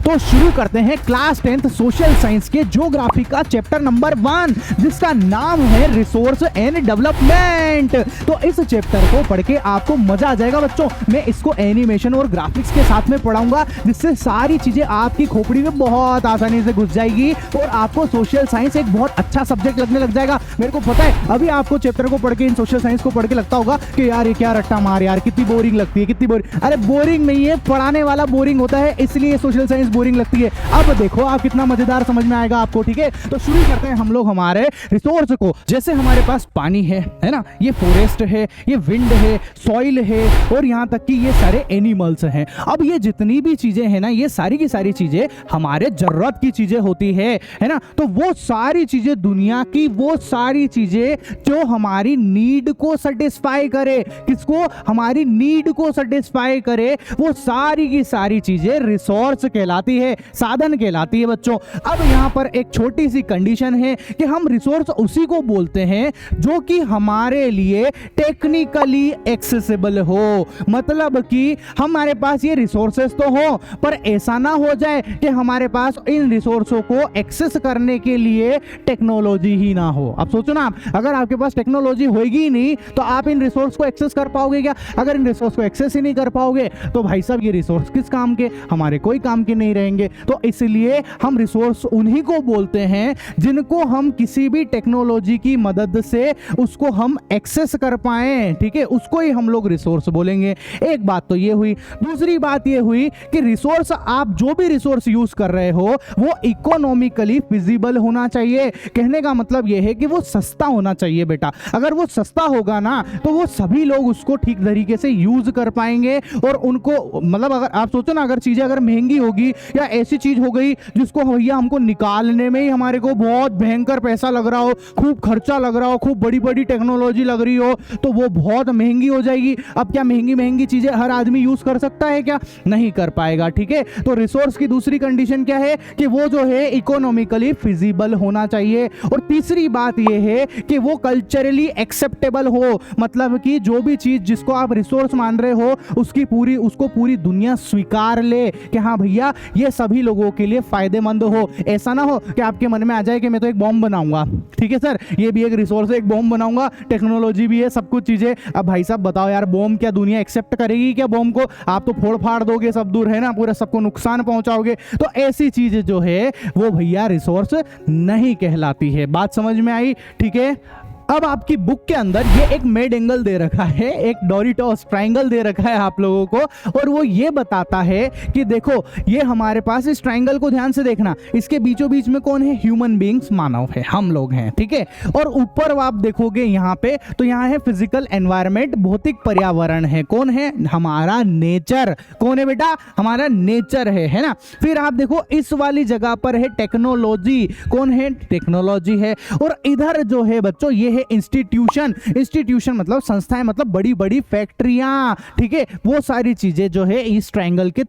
तो शुरू करते हैं क्लास 10th सोशल साइंस के ज्योग्राफी का चैप्टर नंबर 1, जिसका नाम है रिसोर्स एंड डेवलपमेंट। तो इस चैप्टर को पढ़ के आपको मजा आ जाएगा बच्चों। मैं इसको एनिमेशन और ग्राफिक्स के साथ में पढ़ाऊंगा, जिससे सारी चीजें आपकी खोपड़ी में बहुत आसानी से घुस जाएगी और आपको सोशल साइंस एक बहुत अच्छा सब्जेक्ट लगने लग जाएगा। मेरे को पता है अभी आपको चैप्टर को पढ़ के, इन सोशल साइंस को पढ़ के लगता होगा कि यार ये क्या रट्टा मार, यार कितनी बोरिंग लगती है, कितनी बोरिंग। अरे बोरिंग नहीं है, पढ़ाने वाला बोरिंग होता है, इसलिए सोशल साइंस बोरिंग लगती है। अब देखो आप कितना मजेदार समझ में आएगा आपको। ठीक है, तो शुरू करते हैं हम लोग हमारे रिसोर्स को। जैसे हमारे पास पानी है ना, ये फॉरेस्ट है, ये विंड है, सॉइल है और यहाँ तक कि ये सारे एनिमल्स हैं। अब ये जितनी भी चीजें हैं ना, ये सारी की सारी चीजें हमारे जरूरत की चीजें होती है ना। तो वो सारी चीजें दुनिया की, वो सारी चीजें जो हमारी नीड को सेटिस्फाई करे, किसको, हमारी नीड को सेटिस्फाई करे, वो सारी की सारी चीजें रिसोर्स कहलाती है, साधन कहलाती है बच्चों। अब यहां पर एक छोटी सी कंडीशन है कि हम रिसोर्स उसी को बोलते हैं जो कि हमारे लिए टेक्निकली एक्सेसिबल हो। मतलब कि हमारे पास ये रिसोर्सेस तो हो, पर ऐसा ना हो जाए कि हमारे पास इन रिसोर्सों को एक्सेस करने के लिए टेक्नोलॉजी ही ना हो। अब सोचो ना, अगर आपके पास टेक्नोलॉजी होगी ही नहीं तो आप इन रिसोर्स को एक्सेस कर पाओगे क्या? अगर इन रिसोर्स को एक्सेस ही नहीं कर पाओगे तो भाई साहब ये रिसोर्स किस काम के, हमारे कोई काम के नहीं रहेंगे। तो इसलिए हम रिसोर्स उन्हीं को बोलते हैं जिनको हम किसी भी टेक्नोलॉजी की मदद से उसको हम एक्सेस कर पाए। ठीक है, उसको ही हम लोग रिसोर्स बोलेंगे। एक बात तो ये हुई। दूसरी बात ये हुई कि रिसोर्स, आप जो भी रिसोर्स यूज कर रहे हो वो इकोनॉमिकली फिजिबल होना चाहिए। कहने का मतलब ये है कि वो सस्ता होना चाहिए बेटा। अगर वो सस्ता होगा ना तो वो सभी लोग उसको ठीक तरीके से यूज कर पाएंगे। और उनको मतलब अगर आप सोचो ना, अगर चीजें अगर महंगी होगी या ऐसी चीज हो गई जिसको भैया हमको निकालने में ही हमारे को बहुत भयंकर पैसा लग रहा हो, खूब खर्चा लग रहा हो, खूब बड़ी बड़ी टेक्नोलॉजी लग रही हो, तो वो बहुत महंगी हो जाएगी। अब क्या महंगी महंगी चीजें हर आदमी यूज कर सकता है क्या? नहीं कर पाएगा। ठीक है, तो रिसोर्स की दूसरी कंडीशन क्या है कि वो जो है इकोनॉमिकली फिजिबल होना चाहिए। और तीसरी बात ये है कि वो कल्चरली एक्सेप्टेबल हो। मतलब कि जो भी चीज जिसको आप रिसोर्स मान रहे हो उसको पूरी दुनिया स्वीकार ले कि हाँ भैया ये सभी लोगों के लिए फायदेमंद हो। ऐसा ना हो कि आपके मन में आ जाए कि मैं तो एक बॉम्ब बनाऊंगा, ठीक है सर, ये भी एक रिसोर्स है, एक बॉम्ब बनाऊंगा, टेक्नोलॉजी भी है, सब कुछ चीजें। अब भाई साहब बताओ यार, बॉम्ब क्या दुनिया एक्सेप्ट करेगी क्या? बॉम्ब को आप तो फोड़ फाड़ दोगे, सब दूर है ना, पूरा सबको नुकसान पहुंचाओगे। तो ऐसी चीज जो है वो भैया रिसोर्स नहीं कहलाती है। बात समझ में आई? ठीक है, अब आपकी बुक के अंदर ये एक मेड एंगल दे रखा है, एक डोरिटोस ट्रायंगल दे रखा है आप लोगों को, और वो ये बताता है कि देखो ये हमारे पास, इस ट्रायंगल को ध्यान से देखना, इसके बीचों बीच में कौन है? ह्यूमन बीइंग्स, मानव है, हम लोग हैं। ठीक है, और ऊपर आप देखोगे यहाँ पे, तो यहाँ है फिजिकल एनवायरनमेंट, भौतिक पर्यावरण है। कौन है? हमारा नेचर। कौन है बेटा? हमारा नेचर है ना। फिर आप देखो इस वाली जगह पर है टेक्नोलॉजी। कौन है? टेक्नोलॉजी है। और इधर जो है बच्चों ये है इंस्टीट्यूशन। इंस्टीट्यूशन मतलब संस्थाएं, मतलब बड़ी बड़ी फैक्ट्रियां। ठीक है, वो सारी चीजें जो है इस ट्रायंगल के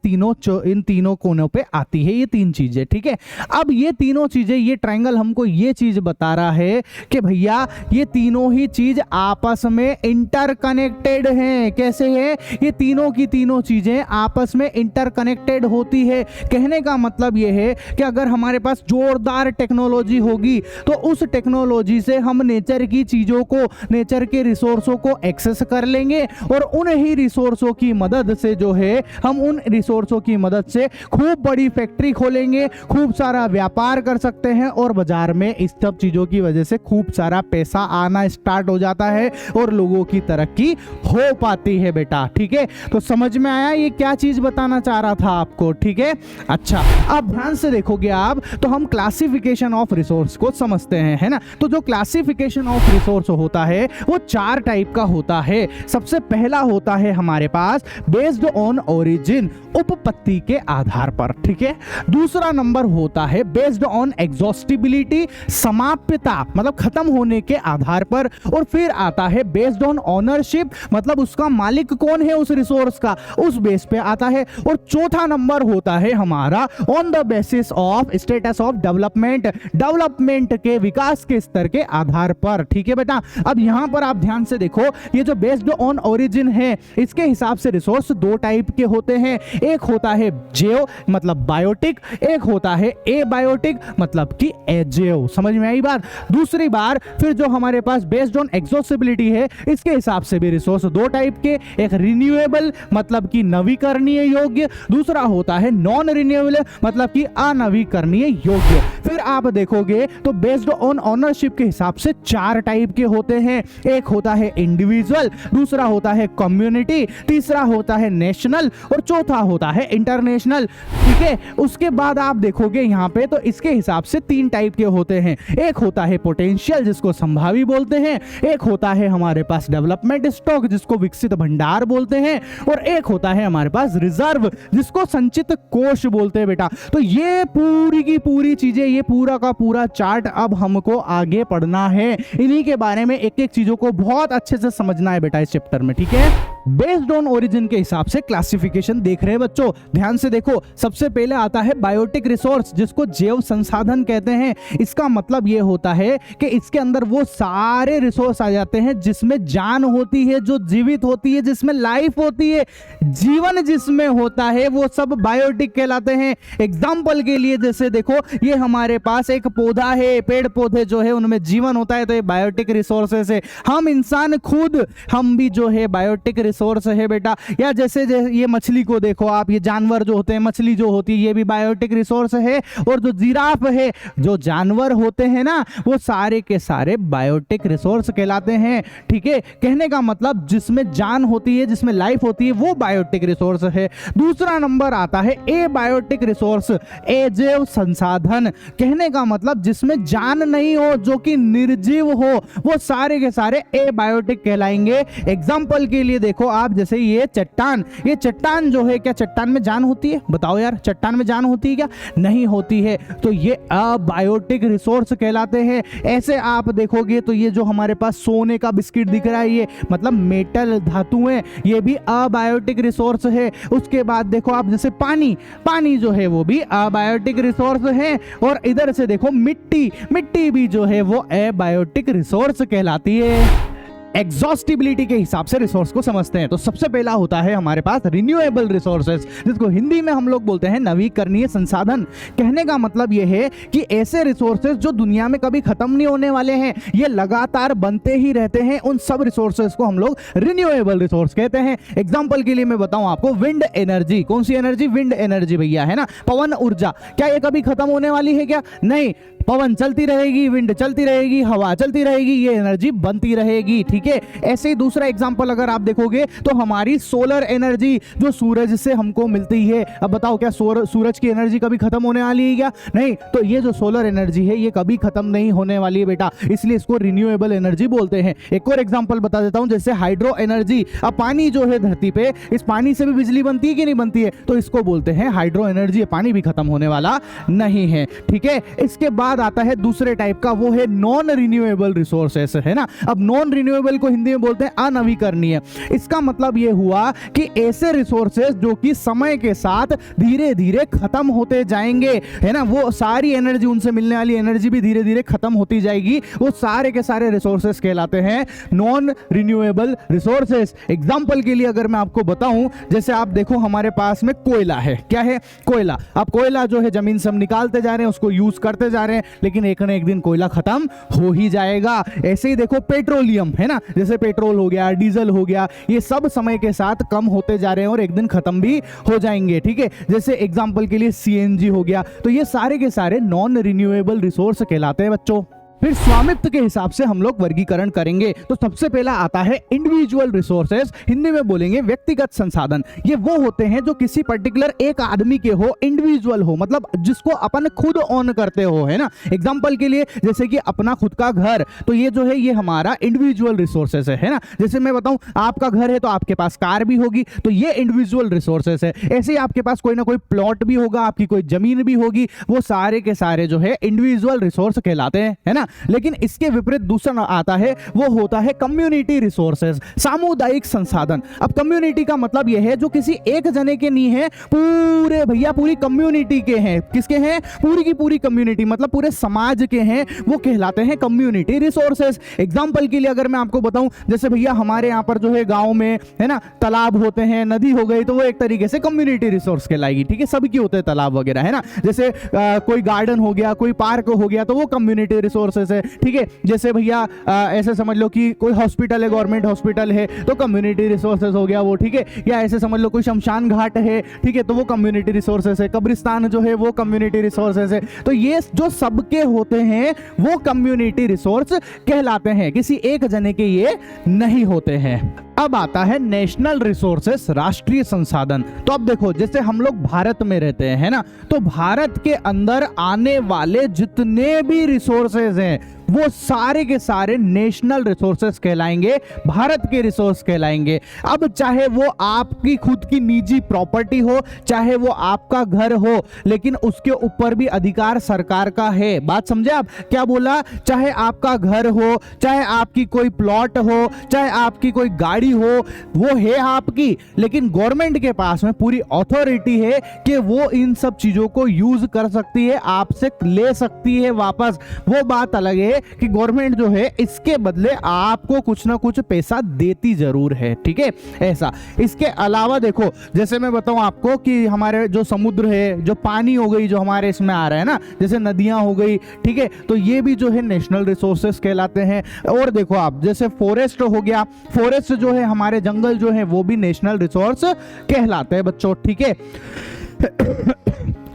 इन तीनों कोनों पे आती है, ये तीन चीजें। ठीक है, अब ये तीनों चीजें, ये ट्रायंगल हमको ये चीज बता रहा है कि भैया ये तीनों ही चीज आपस में इंटरकनेक्टेड हैं। कैसे है? ये तीनों की तीनों चीजें आपस में इंटरकनेक्टेड होती है। कहने का मतलब ये है कि अगर हमारे पास जोरदार टेक्नोलॉजी होगी तो उस टेक्नोलॉजी से हम नेचर की चीजों को, नेचर के रिसोर्सों को एक्सेस कर लेंगे और उन ही रिसोर्सों की मदद से जो है हम उन रिसोर्सों की मदद से खूब बड़ी फैक्ट्री खोलेंगे, खूब सारा व्यापार कर सकते हैं और बाजार में इस सब चीजों की वजह से खूब सारा पैसा आना स्टार्ट हो जाता है और लोगों की तरक्की हो पाती है बेटा। ठीक है, तो समझ में आया ये क्या चीज बताना चाह रहा था आपको? ठीक है, अच्छा अब ध्यान से देखोगे आप तो हम क्लासिफिकेशन ऑफ रिसोर्स को समझते हैं, है ना। तो जो क्लासिफिकेशन ऑफ रिसोर्स होता है वो 4 टाइप का होता है। सबसे पहला होता है हमारे पास बेस्ड ऑन ओरिजिन, उपपत्ति के आधार पर। ठीक है, दूसरा नंबर होता है बेस्ड ऑन एग्जॉस्टिबिलिटी, समाप्यता मतलब खत्म होने के आधार पर। और फिर आता है बेस्ड ऑन ओनरशिप, मतलब उसका मालिक कौन है उस रिसोर्स का, उस बेस पे आता है। और चौथा नंबर होता है हमारा on the basis of status of development, development के विकास के स्तर के आधार पर। ठीक है बेटा। अब यहाँ पर आप ध्यान से देखो, ये जो बेस्ड ऑन ओरिजिन है इसके हिसाब से रिसोर्स दो टाइप के होते हैं। एक होता है जैव मतलब बायोटिक, एक होता है एबायोटिक मतलब कि अजैव। समझ में आई बात। दूसरी बार फिर जो हमारे पास बेस्ड ऑन एक्सॉस्टिबिलिटी है इसके हिसाब से भी रिसोर्स दो टाइप के, एक रिन्यूएबल मतलब कि नवीकरणीय योग्य, दूसरा होता है नॉन रिन्यूएबल मतलब कि अनवीकरणीय योग्य। फिर आप देखोगे तो बेस्ड ऑन ओनरशिप के हिसाब से चार टाइप के होते हैं। एक होता है इंडिविजुअल, दूसरा होता है कम्युनिटी, तीसरा होता है नेशनल और चौथा होता है इंटरनेशनल। ठीक है, उसके बाद आप देखोगे यहाँ पे तो इसके हिसाब से तीन टाइप के होते हैं। एक होता है पोटेंशियल जिसको संभावी बोलते हैं, एक होता है हमारे पास डेवलपमेंट स्टॉक जिसको विकसित भंडार बोलते हैं, और एक होता है हमारे पास रिजर्व जिसको संचित कोष बोलते हैं बेटा। तो ये पूरी की पूरी चीजें, ये पूरा का पूरा चार्ट अब हमको आगे पढ़ना है। इन्हीं के बारे में एक एक चीजों को बहुत अच्छे से समझना है बेटा इस चैप्टर में। ठीक है, बेस्ड ऑन ओरिजिन के हिसाब से क्लासिफिकेशन देख रहे हैं बच्चों, ध्यान से देखो। सबसे पहले आता है बायोटिक रिसोर्स जिसको जैव संसाधन कहते हैं। इसका मतलब यह होता है कि इसके अंदर वो सारे रिसोर्स आ जाते हैं जिसमें जान होती है, जो जीवित होती है, जिसमें लाइफ होती है, जीवन जिसमें होता है, वो सब बायोटिक कहलाते हैं। एग्जाम्पल के लिए जैसे देखो, ये हमारे पास एक पौधा है, पेड़ पौधे जो है उनमें जीवन होता है, तो ये बायोटिक रिसोर्सेस है। हम इंसान खुद, हम भी जो है बायोटिक रिसोर्स है बेटा। या जैसे ये मछली को देखो आप, ये जानवर जो होते हैं, मछली जो होती है, ये भी बायोटिक रिसोर्स है। और जो जिराफ है, जो जानवर होते हैं ना, वो सारे के सारे बायोटिक रिसोर्स कहलाते हैं। ठीक है, कहने का मतलब जिसमें जान होती है, जिसमें लाइफ होती है, वो बायोटिक रिसोर्स है। दूसरा नंबर आता है एबायोटिक रिसोर्स, अजैव संसाधन। कहने का मतलब जिसमें जान नहीं हो, जो कि निर्जीव हो, वो सारे के सारे एबायोटिक कहलाएंगे। एग्जाम्पल के लिए देखो आप, जैसे ये चट्टान जो है, क्या चट्टान में जान होती है? बताओ यार, चट्टान में जान होती है क्या? नहीं होती है, तो ये अबायोटिक रिसोर्स कहलाते हैं। ऐसे आप देखोगे तो ये जो हमारे पास सोने का बिस्किट दिख रहा है, ये मतलब मेटल धातुएं, ये भी अबायोटिक रिसोर्स है। उसके बाद देखो आप, जैसे पानी जो है वो भी अबायोटिक रिसोर्स है। और इधर से देखो मिट्टी भी जो है वो अबायोटिक रिसोर्स कहलाती है। एग्जॉस्टिबिलिटी के हिसाब से रिसोर्स को समझते हैं। तो सबसे पहला होता है हमारे पास रिन्यूएबल रिसोर्सेज जिसको हिंदी में हम लोग बोलते हैं नवीकरणीय संसाधन। कहने का मतलब यह है कि ऐसे रिसोर्सेज जो दुनिया में कभी खत्म नहीं होने वाले हैं, ये लगातार बनते ही रहते हैं, उन सब रिसोर्सेज को हम लोग रिन्यूएबल रिसोर्स कहते हैं। एग्जाम्पल के लिए मैं बताऊं आपको, विंड एनर्जी, कौन सी एनर्जी? विंड एनर्जी भैया, है ना, पवन ऊर्जा। क्या ये कभी खत्म होने वाली है क्या? नहीं, पवन चलती रहेगी, विंड चलती रहेगी, हवा चलती रहेगी, ये एनर्जी बनती रहेगी। ठीक है, ऐसे ही दूसरा एग्जांपल अगर आप देखोगे तो हमारी सोलर एनर्जी जो सूरज से हमको मिलती है। अब बताओ, क्या सूरज की एनर्जी कभी खत्म होने वाली है क्या? नहीं, तो ये जो सोलर एनर्जी है ये कभी खत्म नहीं होने वाली है बेटा, इसलिए इसको रिन्यूएबल एनर्जी बोलते हैं। एक और एग्जांपल बता देता हूं, जैसे हाइड्रो एनर्जी। अब पानी जो है धरती पे, इस पानी से भी बिजली बनती है कि नहीं बनती है? तो इसको बोलते हैं हाइड्रो एनर्जी। पानी भी खत्म होने वाला नहीं है। ठीक है, इसके बाद आता है दूसरे टाइप का, वो है नॉन रिन्यूएबल रिसोर्सेस, है ना। अब नॉन रिन्यूएबल को हिंदी में बोलते हैं अनवीकरणीय। इसका मतलब यह हुआ कि ऐसे रिसोर्सेस जो कि समय के साथ धीरे धीरे खत्म होते जाएंगे, है ना, वो सारी एनर्जी, उनसे मिलने वाली एनर्जी भी धीरे धीरे खत्म होती जाएगी, वो सारे के सारे रिसोर्सेस कहलाते हैं नॉन रिन्यूएबल रिसोर्सेस। एग्जांपल के लिए अगर मैं आपको बताऊं, जैसे आप देखो हमारे पास में कोयला है। क्या है? कोयला। अब कोयला जो है जमीन से हम निकालते जा रहे हैं, उसको यूज करते जा रहे हैं, लेकिन एक न एक दिन कोयला खत्म हो ही जाएगा। ऐसे ही देखो पेट्रोलियम, है ना, जैसे पेट्रोल हो गया, डीजल हो गया, ये सब समय के साथ कम होते जा रहे हैं और एक दिन खत्म भी हो जाएंगे। ठीक है, जैसे एग्जांपल के लिए सीएनजी हो गया। तो ये सारे के सारे नॉन रिन्यूएबल रिसोर्स कहलाते हैं बच्चों। फिर स्वामित्व के हिसाब से हम लोग वर्गीकरण करेंगे। तो सबसे पहला आता है इंडिविजुअल रिसोर्सेज, हिंदी में बोलेंगे व्यक्तिगत संसाधन। ये वो होते हैं जो किसी पर्टिकुलर एक आदमी के हो, इंडिविजुअल हो, मतलब जिसको अपन खुद ऑन करते हो, है ना। एग्जांपल के लिए जैसे कि अपना खुद का घर, तो ये जो है ये हमारा इंडिविजुअल रिसोर्सेज है ना। जैसे मैं बताऊं, आपका घर है तो आपके पास कार भी होगी, तो ये इंडिविजुअल रिसोर्सेज है। ऐसे ही आपके पास कोई ना कोई प्लॉट भी होगा, आपकी कोई जमीन भी होगी, वो सारे के सारे जो है इंडिविजुअल रिसोर्स कहलाते हैं, है ना। लेकिन इसके विपरीत दूसरा आता है, वो होता है कम्युनिटी रिसोर्सेज, सामुदायिक संसाधन। अब कम्युनिटी का मतलब यह है जो किसी एक जने के नहीं है, पूरे भैया पूरी कम्युनिटी के हैं। किसके हैं? पूरी की पूरी कम्युनिटी, मतलब पूरे समाज के हैं, वो कहलाते हैं कम्युनिटी रिसोर्सेज। एग्जांपल के लिए अगर मैं आपको बताऊं, जैसे भैया हमारे यहाँ पर जो है गांव में है ना तालाब होते हैं, नदी हो गई, तो वो एक तरीके से कम्युनिटी रिसोर्स कहलाएगी। ठीक है, सबकी होते हैं तालाब वगैरह, है ना। जैसे कोई गार्डन हो गया, कोई पार्क हो गया, तो वो कम्युनिटी रिसोर्सेज है। ठीक है, जैसे भैया ऐसे समझ लो कि कोई हॉस्पिटल है, गवर्नमेंट हॉस्पिटल है, तो कम्युनिटी रिसोर्सेज हो गया वो। ठीक है, या ऐसे समझ लो कोई शमशान घाट है, ठीक है, तो वो कम्युनिटी रिसोर्सेज है। कब्रिस्तान जो है वो कम्युनिटी रिसोर्सेज है। तो ये जो सबके होते हैं वो कम्युनिटी रिसोर्स कहलाते हैं, किसी एक जने के ये नहीं होते हैं। अब आता है नेशनल रिसोर्सेस, राष्ट्रीय संसाधन। तो अब देखो, जैसे हम लोग भारत में रहते हैं, है ना, तो भारत के अंदर आने वाले जितने भी रिसोर्सेज हैं वो सारे के सारे नेशनल रिसोर्सेस कहलाएंगे, भारत के रिसोर्स कहलाएंगे। अब चाहे वो आपकी खुद की निजी प्रॉपर्टी हो, चाहे वो आपका घर हो, लेकिन उसके ऊपर भी अधिकार सरकार का है। बात समझे आप? क्या बोला? चाहे आपका घर हो, चाहे आपकी कोई प्लॉट हो, चाहे आपकी कोई गाड़ी हो, वो है आपकी, लेकिन गवर्नमेंट के पास में पूरी अथॉरिटी है कि वो इन सब चीजों को यूज कर सकती है, आपसे ले सकती है वापस। वो बात अलग है कि गवर्नमेंट जो है इसके बदले आपको कुछ ना कुछ पैसा देती जरूर है। ठीक है, ऐसा। इसके अलावा देखो, जैसे मैं बताऊं आपको कि हमारे जो समुद्र है, जो पानी हो गई, जो हमारे इसमें आ रहा है ना, जैसे नदियां हो गई, ठीक है, तो ये भी जो है नेशनल रिसोर्सेस कहलाते हैं। और देखो आप, जैसे फॉरेस्ट हो गया, फॉरेस्ट जो है हमारे जंगल जो है वो भी नेशनल रिसोर्स कहलाते हैं बच्चों। ठीक है,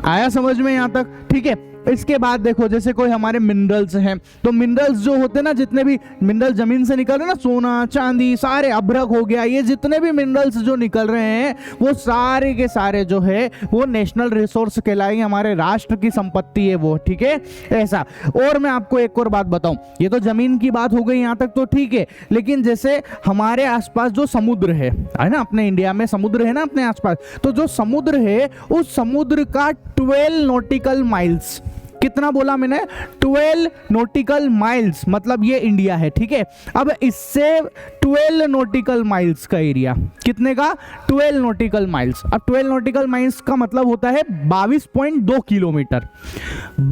आया समझ में यहां तक? ठीक है, इसके बाद देखो, जैसे कोई हमारे मिनरल्स हैं, तो मिनरल्स जो होते हैं ना, जितने भी मिनरल जमीन से निकल रहे हैं ना, सोना चांदी सारे, अभ्रक हो गया, ये जितने भी मिनरल्स जो निकल रहे हैं वो सारे के सारे जो है वो नेशनल रिसोर्स कहलाएंगे, हमारे राष्ट्र की संपत्ति है वो। ठीक है, ऐसा। और मैं आपको एक और बात बताऊं, ये तो जमीन की बात हो गई, यहां तक तो ठीक है, लेकिन जैसे हमारे आसपास जो समुद्र है ना, अपने इंडिया में समुद्र है ना अपने आसपास, तो जो समुद्र है उस समुद्र का 12 नॉटिकल माइल्स, कितना बोला मैंने? 12 नॉटिकल माइल्स, मतलब ये इंडिया है। ठीक है, अब इससे 12 नॉटिकल माइल्स का एरिया, कितने का? 12 नॉटिकल माइल्स। अब 12 नॉटिकल माइल्स का मतलब होता है 22.2 किलोमीटर,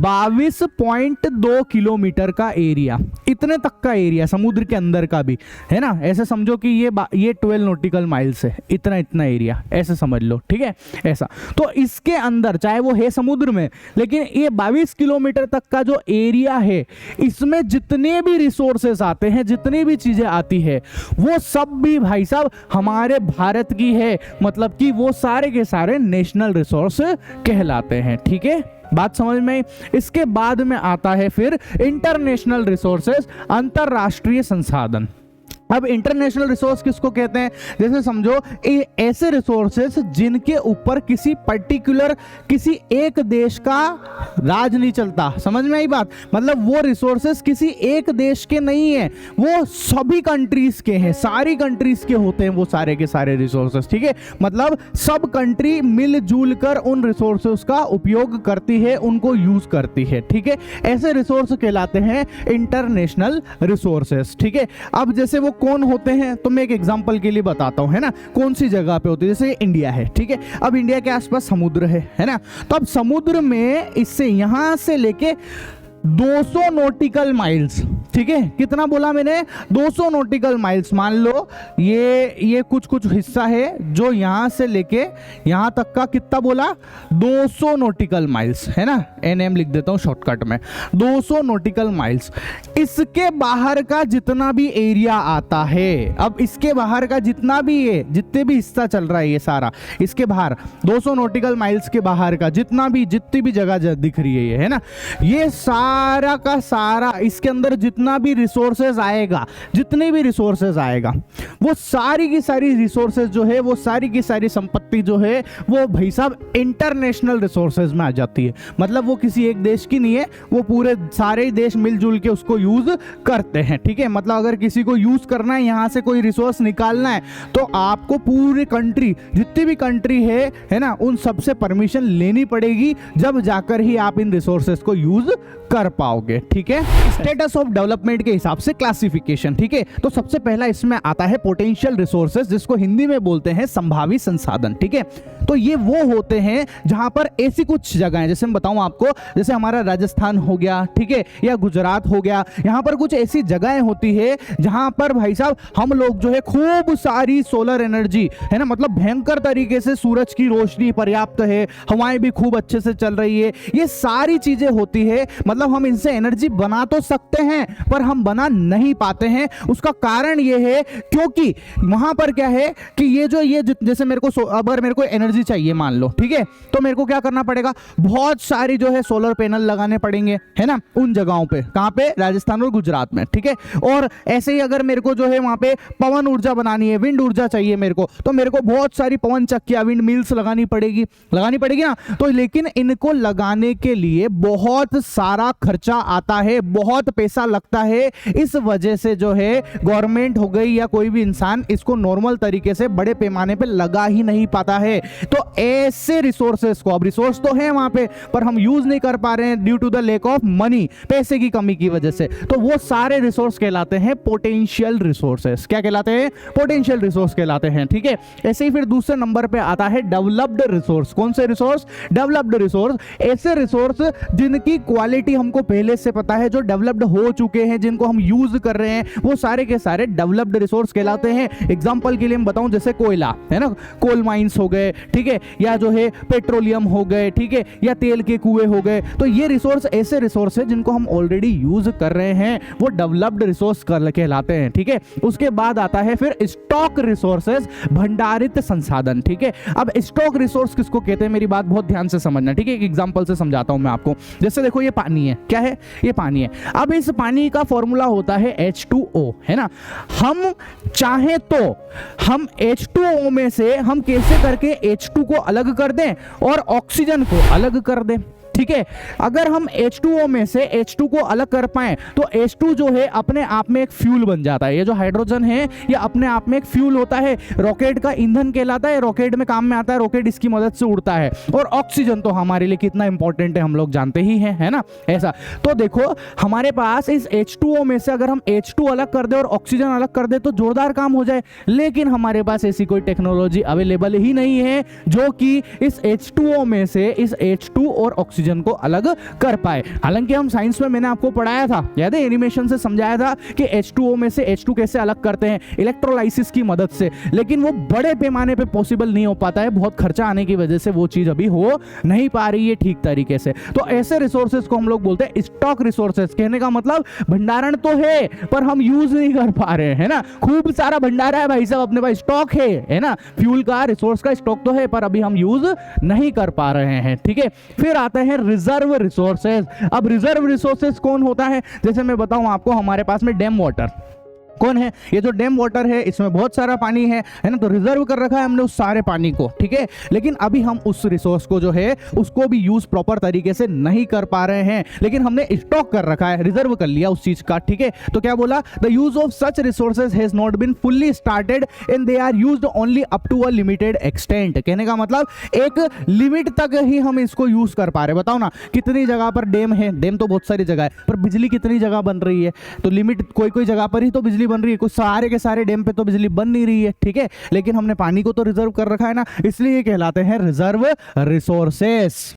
22.2 किलोमीटर का एरिया, इतने तक का एरिया समुद्र के अंदर का भी, है ना। ऐसे समझो कि ये 12 नॉटिकल माइल्स है, इतना एरिया, ऐसे समझ लो। ठीक है, ऐसा। तो इसके अंदर चाहे वो है समुद्र में, लेकिन ये 22 किलोमीटर तक का जो एरिया है, इसमें जितने भी रिसोर्सेस आते हैं, जितनी भी चीजें आती है, वो सब भी भाई साहब हमारे भारत की है, मतलब कि वो सारे के सारे नेशनल रिसोर्स कहलाते हैं। ठीक है, बात समझ में? इसके बाद में आता है फिर इंटरनेशनल रिसोर्सेस, अंतरराष्ट्रीय संसाधन। अब इंटरनेशनल रिसोर्स किसको कहते हैं? जैसे समझो ऐसे रिसोर्सेस जिनके ऊपर किसी पर्टिकुलर, किसी एक देश का राज नहीं चलता। समझ में आई बात? मतलब वो रिसोर्सेस किसी एक देश के नहीं है, वो सभी कंट्रीज के हैं, सारी कंट्रीज के होते हैं वो सारे के सारे रिसोर्सेस। ठीक है, मतलब सब कंट्री मिलजुल कर उन रिसोर्सेस का उपयोग करती है, उनको यूज करती है। ठीक है, ऐसे रिसोर्स कहलाते हैं इंटरनेशनल रिसोर्सेस। ठीक है, अब जैसे वो कौन होते हैं तो मैं एक एग्जांपल के लिए बताता हूं, है ना, कौन सी जगह पे होती है। जैसे इंडिया है, ठीक है, अब इंडिया के आसपास समुद्र है ना, तो अब समुद्र में इससे यहां से लेके 200 नॉटिकल माइल्स, ठीक है, कितना बोला मैंने? 200 नॉटिकल माइल्स। मान लो ये कुछ हिस्सा है जो यहां से लेके यहां तक का, कितना बोला? 200 नॉटिकल माइल्स, है ना, एनएम लिख देता हूं शॉर्टकट में, 200 नॉटिकल माइल्स। इसके बाहर का जितना भी एरिया आता है, अब इसके बाहर का जितना भी है, जितने भी हिस्सा चल रहा है ये सारा, इसके बाहर 200 नॉटिकल माइल्स के बाहर का जितनी भी जगह दिख रही है ना, ये सारा का सारा, इसके अंदर जितना जितना भी रिसोर्सेज आएगा, जितने भी रिसोर्सेज आएगा, वो सारी की सारी रिसोर्सेज जो है, वो सारी की सारी संपत्ति जो है, वो भाई साहब इंटरनेशनल रिसोर्सेज में आ जाती है। मतलब वो किसी एक देश की नहीं है, वो पूरे सारे देश मिलजुल के उसको यूज करते हैं। ठीक है, मतलब अगर किसी को यूज करना है, यहां से कोई रिसोर्स निकालना है, तो आपको पूरे कंट्री, जितनी भी कंट्री है ना, उन सबसे परमिशन लेनी पड़ेगी, जब जाकर ही आप इन रिसोर्सेज को यूज कर पाओगे। ठीक है, स्टेटस ऑफ डेवलपमेंट के हिसाब से क्लासिफिकेशन। ठीक है, तो सबसे पहला इसमें आता है पोटेंशियल रिसोर्सेज, जिसको हिंदी में बोलते हैं संभावित संसाधन। ठीक है, तो ये वो होते हैं जहां पर ऐसी कुछ जगहें, जैसे मैं बताऊं आपको, जैसे हमारा राजस्थान हो गया, ठीक है, या गुजरात हो गया, यहां पर कुछ ऐसी जगहें होती है जहां पर भाई साहब हम लोग जो है खूब सारी सोलर एनर्जी है ना, मतलब भयंकर तरीके से सूरज की रोशनी पर्याप्त है, हवाएं भी खूब अच्छे से चल रही है, ये सारी चीजें होती है। मतलब हम इनसे एनर्जी बना तो सकते हैं, पर हम बना नहीं पाते हैं। उसका कारण ये है क्योंकि वहां पर क्या है कि ये जैसे मेरे को अगर मेरे को एनर्जी चाहिए मान लो, ठीक है, तो मेरे को क्या करना पड़ेगा, बहुत सारी जो है सोलर पैनल लगाने पड़ेंगे, है ना, उन जगहों पे। कहां पे? राजस्थान और गुजरात में। ठीक है, और ऐसे ही अगर मेरे को जो है वहां पे पवन ऊर्जा बनानी है, विंड ऊर्जा चाहिए मेरे को, तो मेरे को बहुत सारी पवन चक्कियां, विंड मिल्स लगानी पड़ेगी ना। तो लेकिन इनको लगाने के लिए बहुत सारा खर्चा आता है, बहुत पैसा लगता है। इस वजह से जो है गवर्नमेंट हो गई या कोई भी इंसान इसको नॉर्मल तरीके से बड़े पैमाने पे लगा ही नहीं पाता है। तो ऐसे रिसोर्सेस को, अब रिसोर्स तो है वहां पे, पर हम यूज नहीं कर पा रहे हैं due to the lack of money, पैसे की कमी की वजह से, तो वो सारे रिसोर्स कहलाते हैं पोटेंशियल रिसोर्सेस। क्या कहलाते हैं? पोटेंशियल रिसोर्स कहलाते हैं। ठीक है, ऐसे ही फिर दूसरे नंबर पे आता है डेवलप्ड रिसोर्स। कौन से रिसोर्स? Developed resource. ऐसे रिसोर्स जिनकी क्वालिटी हमको पहले से पता है, जो डेवलप्ड हो चुके हैं, जिनको हम यूज कर रहे हैं, वो सारे के सारे डेवलप्ड रिसोर्स कहलाते हैं। एग्जांपल के लिए हम बताऊं, जैसे कोयला है ना, कोल माइंस हो गए, ठीक है, या जो है पेट्रोलियम हो गए, ठीक है, या तेल के कुएं हो गए। तो ये रिसोर्स ऐसे रिसोर्स है जिनको हम ऑलरेडी यूज कर रहे हैं, वो डेवलप्ड रिसोर्स कहलाते हैं। ठीक है, उसके बाद आता है फिर स्टॉक रिसोर्सेज, भंडारित संसाधन। ठीक है, अब स्टॉक रिसोर्स किसको कहते हैं, मेरी बात बहुत ध्यान से समझना। ठीक है, एक एग्जांपल से समझाता हूं मैं आपको। जैसे देखो, ये पानी है, क्या है? ये पानी है। अब इस पानी का फॉर्मूला होता है H2O, है ना। हम चाहे तो हम H2O में से हम कैसे करके H2 को अलग कर दें और ऑक्सीजन को अलग कर दें। ठीक है, अगर हम H2O में से H2 को अलग कर पाए, तो H2 जो है अपने आप में एक फ्यूल बन जाता है। ये जो हाइड्रोजन है, ये अपने आप में एक फ्यूल होता है, रॉकेट का ईंधन कहलाता है, रॉकेट में काम में आता है, रॉकेट इसकी मदद से उड़ता है। और ऑक्सीजन तो हमारे लिए कितना इंपॉर्टेंट है हम लोग जानते ही हैं, है ना, ऐसा। तो देखो, हमारे पास इस H2O में से अगर हम H2 अलग कर दे और ऑक्सीजन अलग कर दे, तो जोरदार काम हो जाए। लेकिन हमारे पास ऐसी कोई टेक्नोलॉजी अवेलेबल ही नहीं है जो कि इस H2O में से इस H2 और ऑक्सीजन को अलग कर पाए। हालांकि हम साइंस में, मैंने आपको पढ़ाया था, याद है, एनिमेशन से समझाया था कि H2O में से H2 कैसे अलग करते हैं, इलेक्ट्रोलाइसिस की मदद से। लेकिन वो बड़े पैमाने पे पॉसिबल नहीं हो पाता है, बहुत खर्चा आने की वजह से वो चीज अभी हो नहीं पा रही है ठीक तरीके से। तो ऐसे रिसोर्सेज को हम लोग बोलते हैं स्टॉक रिसोर्सेज। कहने का मतलब भंडारण तो है, पर हम यूज नहीं कर पा रहे हैं, है ना। खूब सारा भंडारा है भाई साहब, अपने पास स्टॉक है ना, फ्यूल का, रिसोर्स का स्टॉक तो है, पर अभी हम यूज नहीं कर पा रहे हैं। ठीक है, फिर आते हैं रिजर्व रिसोर्सेज। अब रिजर्व रिसोर्सेज कौन होता है? जैसे मैं बताऊं आपको, हमारे पास में डैम वाटर कौन है? ये जो डैम वाटर है, इसमें बहुत सारा पानी है ना, तो रिजर्व कर रखा है हमने उस सारे पानी को। ठीक है, लेकिन अभी हम उस रिसोर्स को जो है उसको भी यूज प्रॉपर तरीके से नहीं कर पा रहे हैं, लेकिन हमने स्टॉक कर रखा है, रिजर्व कर लिया उस चीज का। ठीक है, तो क्या बोला? The use of such resources has not been fully started and they are used only up to a limited extent. कहने का मतलब एक लिमिट तक ही हम इसको यूज कर पा रहे हैं। बताओ ना, कितनी जगह पर डैम है, डैम तो बहुत सारी जगह है, पर बिजली कितनी जगह बन रही है? तो लिमिट कोई जगह पर ही तो बिजली बन रही है, कुछ सारे के सारे डैम पे तो बिजली बन नहीं रही है। ठीक है, लेकिन हमने पानी को तो रिजर्व कर रखा है ना, इसलिए ये कहलाते हैं रिजर्व रिसोर्सेस।